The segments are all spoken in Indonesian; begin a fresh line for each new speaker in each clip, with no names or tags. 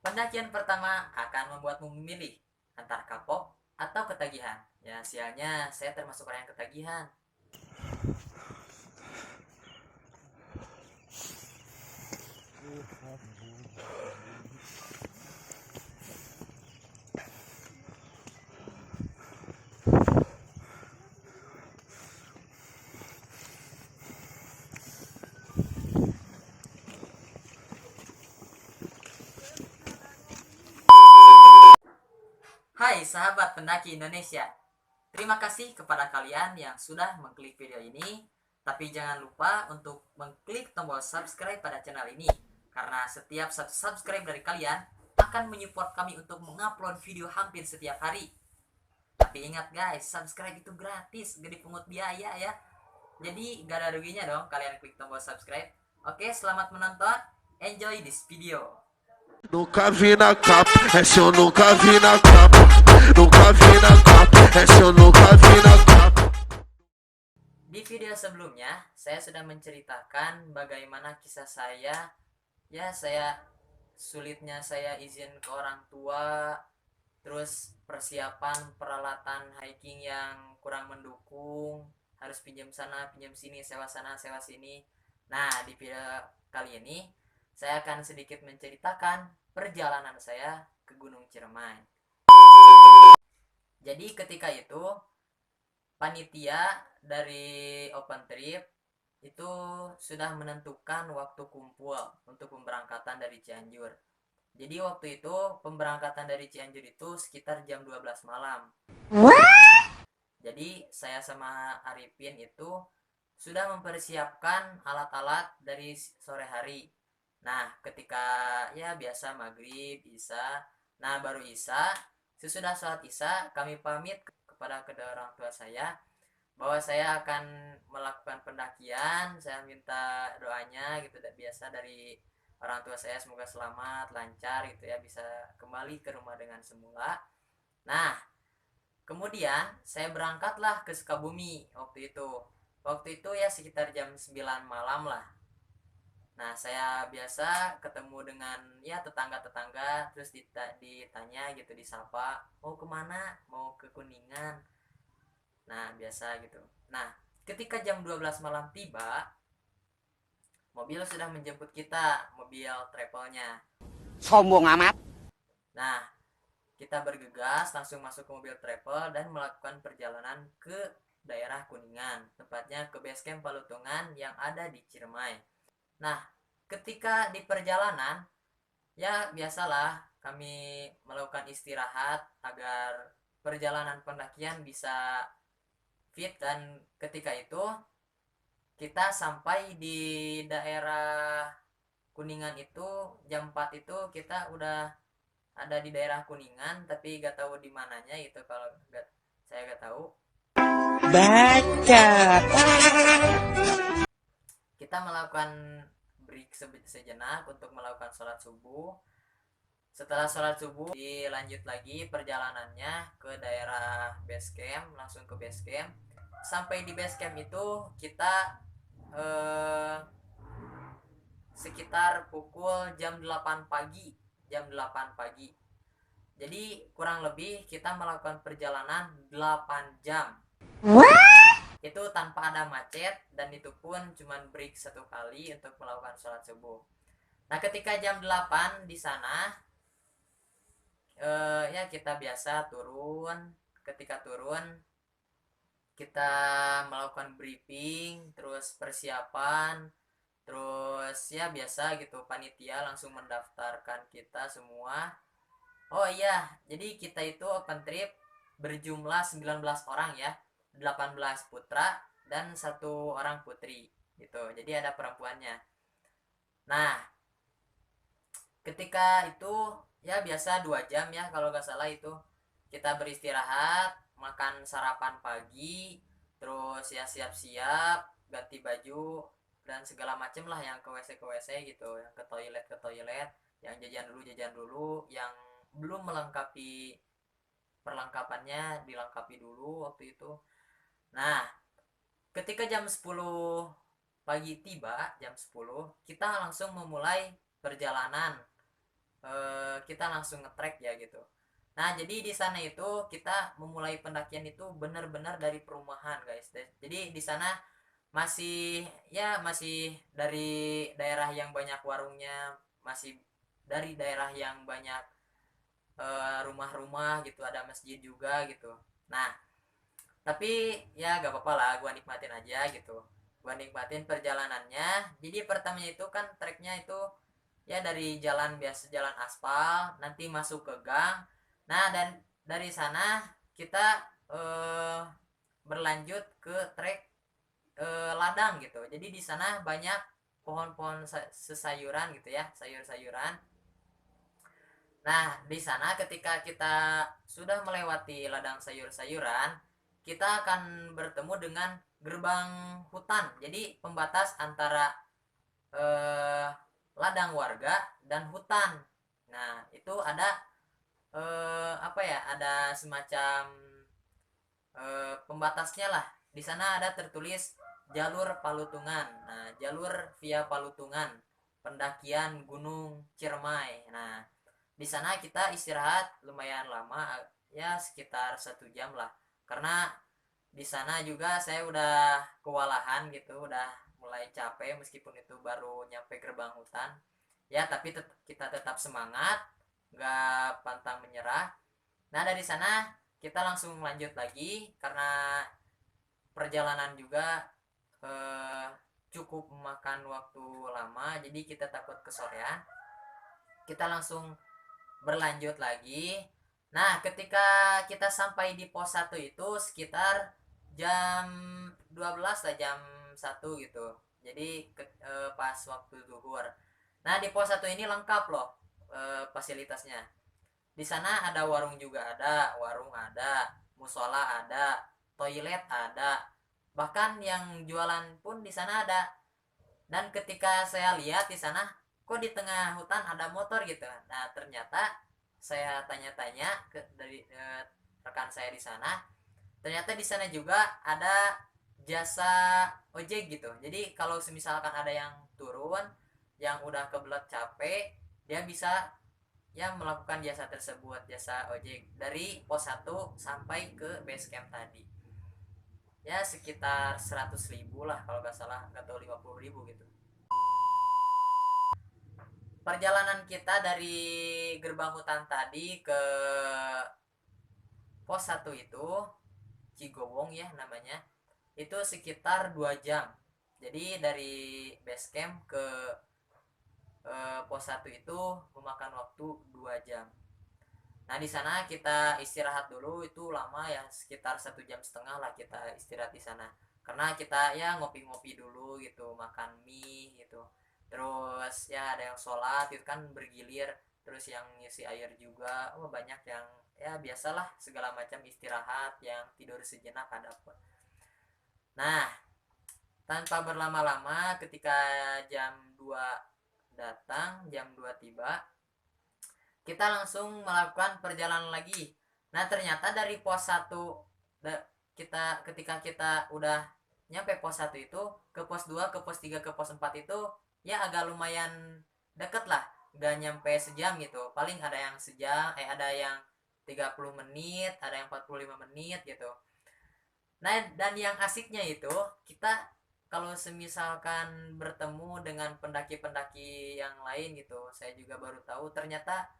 Pendakian pertama akan membuatmu memilih antara kapok atau ketagihan. Ya, sialnya saya termasuk orang yang ketagihan. Hai sahabat pendaki Indonesia. Terima kasih kepada kalian yang sudah mengklik video ini. Tapi jangan lupa untuk mengklik tombol subscribe pada channel ini. Karena setiap satu subscribe dari kalian akan menyupport kami untuk mengupload video hampir setiap hari. Tapi ingat guys, subscribe itu gratis, gak dipungut biaya ya. Jadi gak ada ruginya dong kalian klik tombol subscribe. Oke, selamat menonton. Enjoy this video.
Nunca vi na capa, essa eu nunca vi na capa. Nunca vi na capa, essa eu nunca vi na capa.
Di video sebelumnya, saya sudah menceritakan bagaimana kisah saya. Ya, sulitnya saya izin ke orang tua, terus persiapan peralatan hiking yang kurang mendukung, harus pinjam sana, pinjam sini, sewa sana, sewa sini. Nah, di video kali ini, saya akan sedikit menceritakan perjalanan saya ke Gunung Ciremai. Jadi ketika itu panitia dari open trip itu sudah menentukan waktu kumpul untuk pemberangkatan dari Cianjur. Jadi waktu itu pemberangkatan dari Cianjur itu sekitar jam 12 malam. Jadi saya sama Arifin itu sudah mempersiapkan alat-alat dari sore hari. Nah, ketika ya biasa maghrib, isya. Nah, baru isya, sesudah sholat isya, kami pamit kepada kedua orang tua saya bahwa saya akan melakukan pendakian. Saya minta doanya gitu, biasa dari orang tua saya, semoga selamat, lancar gitu ya, bisa kembali ke rumah dengan semula. Nah, kemudian saya berangkatlah ke Sukabumi waktu itu. Waktu itu ya sekitar jam 9 malam lah. Nah, saya biasa ketemu dengan ya tetangga-tetangga, terus ditanya gitu, disapa, mau kemana? Mau ke Kuningan. Nah, biasa gitu. Nah, ketika jam 12 malam tiba, mobil sudah menjemput kita, mobil travelnya.
Sombong amat.
Nah, kita bergegas langsung masuk ke mobil travel dan melakukan perjalanan ke daerah Kuningan, tepatnya ke base camp Palutungan yang ada di Ciremai. Nah, ketika di perjalanan, ya biasalah kami melakukan istirahat agar perjalanan pendakian bisa fit, dan ketika itu kita sampai di daerah Kuningan itu jam 4 itu kita udah ada di daerah Kuningan, tapi gak tahu di mananya itu, kalau gak, saya gak tahu.
Baca.
Kita melakukan break sejenak untuk melakukan sholat subuh. Setelah sholat subuh dilanjut lagi perjalanannya ke daerah base camp, langsung ke base camp. Sampai di base camp itu kita sekitar pukul jam 8 pagi. Jam 8 pagi. Jadi kurang lebih kita melakukan perjalanan 8 jam. Itu tanpa ada macet, dan itu pun cuma break satu kali untuk melakukan sholat subuh. Nah, ketika jam 8 di sana ya kita biasa turun. Ketika turun kita melakukan briefing, terus persiapan, terus ya biasa gitu, panitia langsung mendaftarkan kita semua. Oh iya, jadi kita itu open trip berjumlah 19 orang ya, 18 putra dan satu orang putri gitu, jadi ada perempuannya. Nah, ketika itu ya biasa 2 jam ya kalau nggak salah, itu kita beristirahat, makan sarapan pagi, terus ya siap-siap ganti baju dan segala macem lah, yang ke WC gitu, yang ke toilet, yang jajan dulu, yang belum melengkapi perlengkapannya dilengkapi dulu waktu itu. Nah, ketika jam 10 pagi tiba, jam 10 kita langsung memulai perjalanan kita langsung ngetrek ya gitu. Nah, jadi di sana itu kita memulai pendakian itu benar-benar dari perumahan, guys. Jadi di sana masih dari daerah yang banyak warungnya, masih dari daerah yang banyak rumah-rumah gitu, ada masjid juga gitu. Nah, tapi ya gak apa-apa lah, gua nikmatin aja gitu. Gua nikmatin perjalanannya. Jadi pertamanya itu kan treknya itu ya dari jalan biasa, jalan aspal, nanti masuk ke gang. Nah, dan dari sana kita berlanjut ke trek ladang gitu. Jadi di sana banyak pohon-pohon sesayuran gitu ya, sayur-sayuran. Nah, di sana ketika kita sudah melewati ladang sayur-sayuran, kita akan bertemu dengan gerbang hutan. Jadi pembatas antara eh, ladang warga dan hutan. Nah, itu ada apa ya? Ada semacam pembatasnya lah. Di sana ada tertulis jalur Palutungan. Nah, jalur via Palutungan, pendakian Gunung Ciremai. Nah, di sana kita istirahat lumayan lama, ya sekitar 1 jam lah. Karena di sana juga saya udah kewalahan gitu, udah mulai capek meskipun itu baru nyampe gerbang hutan. Ya, tapi kita tetap semangat, nggak pantang menyerah. Nah, dari sana kita langsung lanjut lagi karena perjalanan juga eh, cukup memakan waktu lama, jadi kita takut kesorean. Kita langsung berlanjut lagi. Nah, ketika kita sampai di pos 1 itu sekitar jam 12 lah, jam 1 gitu. Jadi pas waktu zuhur. Nah, di pos 1 ini lengkap loh fasilitasnya. Di sana ada warung juga, ada warung, ada musola, ada toilet, ada, bahkan yang jualan pun di sana ada. Dan ketika saya lihat di sana, kok di tengah hutan ada motor gitu. Nah, ternyata saya tanya-tanya dari rekan saya di sana, ternyata di sana juga ada jasa ojek gitu. Jadi kalau misalkan ada yang turun, yang udah kebelet capek, dia bisa ya melakukan jasa tersebut, jasa ojek dari pos 1 sampai ke base camp tadi. Ya sekitar 100.000 lah kalau nggak salah, atau 50.000 gitu. Perjalanan kita dari gerbang hutan tadi ke pos 1 itu, Cigowong ya namanya, itu sekitar 2 jam. Jadi dari base camp ke pos 1 itu memakan waktu 2 jam. Nah, di sana kita istirahat dulu, itu lama ya, sekitar 1,5 jam lah kita istirahat di sana. Karena kita ya ngopi-ngopi dulu gitu, makan mie gitu. Terus ya ada yang sholat itu kan bergilir, terus yang ngisi air juga. Oh, banyak yang ya biasalah segala macam istirahat, yang tidur sejenak ada pun. Nah, tanpa berlama-lama ketika jam 2 datang, jam 2 tiba, kita langsung melakukan perjalanan lagi. Nah, ternyata dari pos 1 kita ketika kita udah nyampe pos 1 itu, ke pos 2, ke pos 3, ke pos 4 itu ya agak lumayan deket lah. Gak nyampe sejam gitu. Paling ada yang sejam, ada yang 30 menit, ada yang 45 menit gitu. Nah, dan yang asiknya itu kita kalau semisalkan bertemu dengan pendaki-pendaki yang lain gitu, saya juga baru tahu ternyata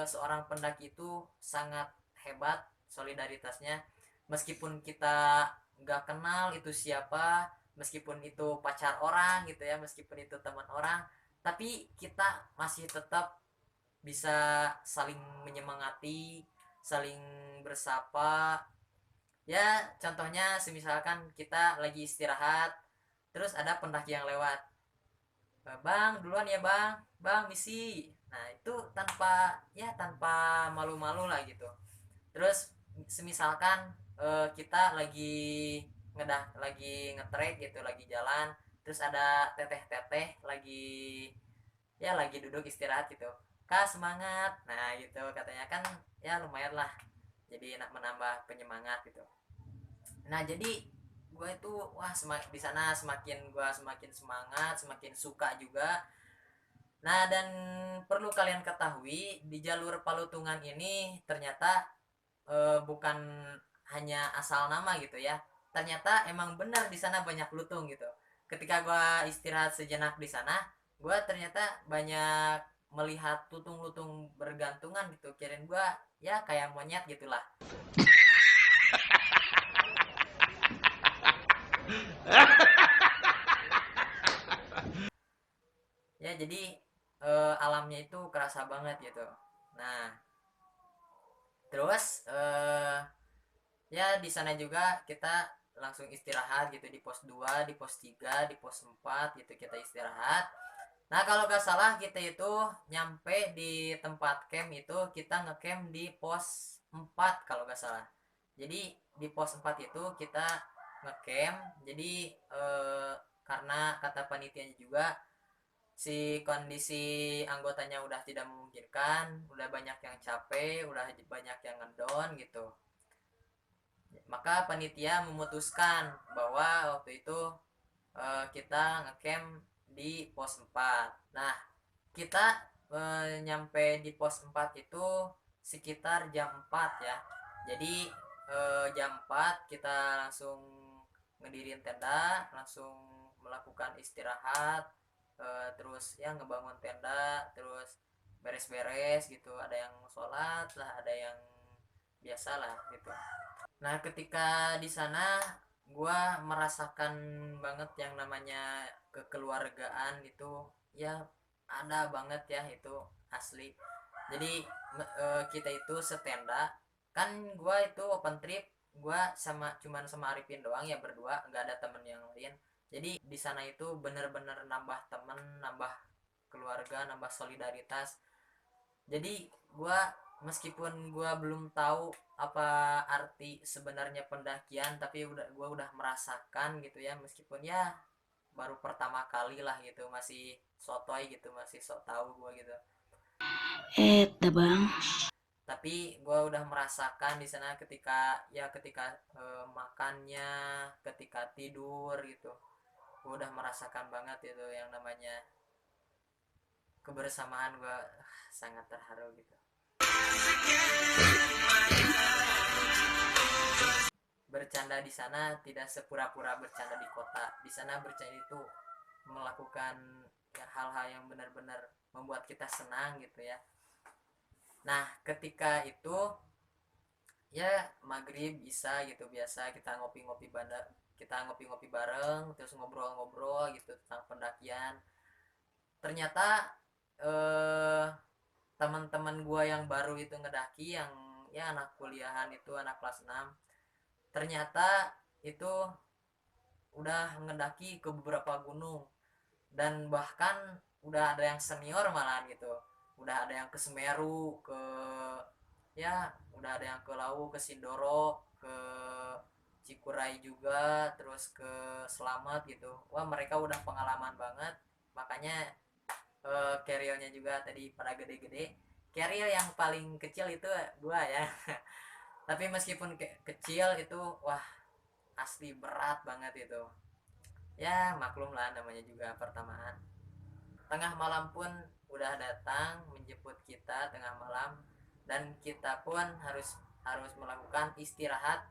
seorang pendaki itu sangat hebat solidaritasnya. Meskipun kita nggak kenal itu siapa, meskipun itu pacar orang gitu ya, meskipun itu teman orang, tapi kita masih tetap bisa saling menyemangati, saling bersapa. Ya contohnya semisalkan kita lagi istirahat, terus ada pendaki yang lewat, bang duluan ya bang, bang misi. Nah itu tanpa malu-malu lah gitu. Terus semisalkan kita lagi ngetrek gitu, lagi jalan, terus ada teteh-teteh lagi duduk istirahat gitu, kak semangat, nah gitu katanya kan, ya lumayan lah, jadi enak menambah penyemangat gitu. Nah jadi gue itu di sana semakin semangat, semakin suka juga. Nah, dan perlu kalian ketahui di jalur Palutungan ini ternyata bukan hanya asal nama gitu ya. Ternyata emang benar di sana banyak lutung gitu. Ketika gua istirahat sejenak di sana, gua ternyata banyak melihat lutung-lutung bergantungan gitu. Kirain gua ya kayak monyet gitulah. Ya jadi alamnya itu kerasa banget gitu. Nah, terus ya di sana juga kita langsung istirahat gitu di pos 2, di pos 3, di pos 4 gitu kita istirahat. Nah, kalau gak salah kita itu nyampe di tempat camp itu kita ngecamp di pos 4 kalau gak salah. Jadi di pos 4 itu kita ngecamp. Jadi karena kata panitianya juga si kondisi anggotanya udah tidak memungkinkan, udah banyak yang capek, udah banyak yang ngedon gitu. Maka panitia memutuskan bahwa waktu itu kita ngecamp di pos 4. Nah, kita nyampe di pos 4 itu sekitar jam 4 ya. Jadi jam 4 kita langsung ngedirin tenda, langsung melakukan istirahat, terus ya ngebangun tenda, terus beres-beres gitu. Ada yang sholat lah, ada yang biasa lah gitu. Nah, ketika di sana gua merasakan banget yang namanya kekeluargaan itu ya ada banget ya itu asli. Jadi kita itu setenda kan gua itu open trip, gua cuman sama Arifin doang ya berdua, nggak ada temen yang lain. Jadi di sana itu bener-bener nambah temen, nambah keluarga, nambah solidaritas. Jadi gua meskipun gua belum tahu apa arti sebenarnya pendakian, tapi gua udah merasakan gitu ya, meskipun ya baru pertama kali lah gitu, masih sotoy gitu, masih sok tahu gua gitu.
Bang.
Tapi gua udah merasakan di sana ketika makannya, ketika tidur gitu. Gua udah merasakan banget itu yang namanya kebersamaan. Gua sangat terharu gitu. Bercanda di sana tidak sepura-pura bercanda di kota. Di sana bercanda itu melakukan ya, hal-hal yang benar-benar membuat kita senang gitu ya. Nah, ketika itu ya maghrib bisa gitu, biasa kita ngopi-ngopi bareng, terus ngobrol-ngobrol gitu tentang pendakian. Ternyata eh teman-teman gua yang baru itu ngedaki, yang ya anak kuliahan itu, anak kelas 6, ternyata itu udah ngedaki ke beberapa gunung, dan bahkan udah ada yang senior malahan gitu, udah ada yang ke Semeru, ke ya udah ada yang ke Lawu, ke Sindoro, ke Cikuray juga, terus ke Selamat gitu. Wah, mereka udah pengalaman banget, makanya carrier-nya juga tadi pada gede-gede. Carrier yang paling kecil itu gua ya. Tapi meskipun kecil itu wah asli berat banget itu. Ya maklum lah, namanya juga pertamaan. Tengah malam pun udah datang menjemput kita tengah malam, dan kita pun harus melakukan istirahat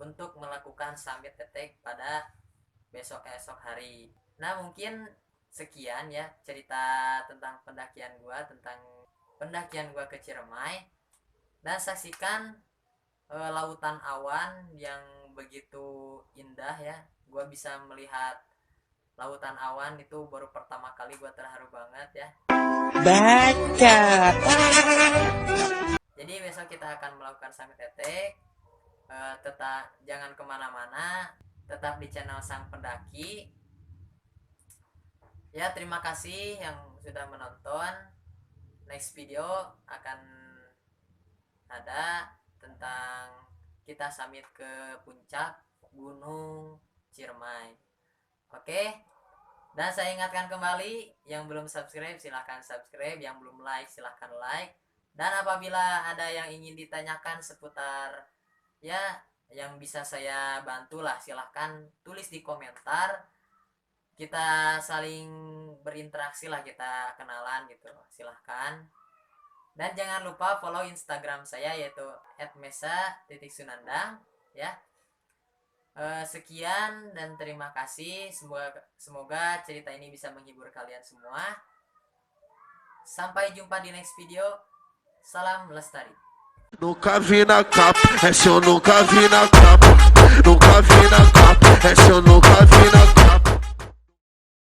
untuk melakukan summit tetek pada besok hari. Nah, mungkin sekian ya cerita tentang pendakian gua ke Ciremai, dan saksikan lautan awan yang begitu indah ya. Gua bisa melihat lautan awan itu baru pertama kali, gua terharu banget ya.
Bacot.
Jadi besok kita akan melakukan summit tetek. Tetap jangan kemana-mana, tetap di channel Sang Pendaki ya. Terima kasih yang sudah menonton. Next video akan ada tentang kita summit ke puncak Gunung Ciremai. Oke, dan saya ingatkan kembali, yang belum subscribe silahkan subscribe, yang belum like silahkan like, dan apabila ada yang ingin ditanyakan seputar ya yang bisa saya bantu lah, silahkan tulis di komentar. kita saling berinteraksi lah, kita kenalan gitu. Silahkan. Dan jangan lupa follow Instagram saya yaitu @mesa.sunandang ya. Sekian dan terima kasih. Semoga cerita ini bisa menghibur kalian semua. Sampai jumpa di next video. Salam Lestari.
Nunca vi na capa, essa eu nunca vi na capa. Nunca vi na capa, essa eu nunca vi na capa.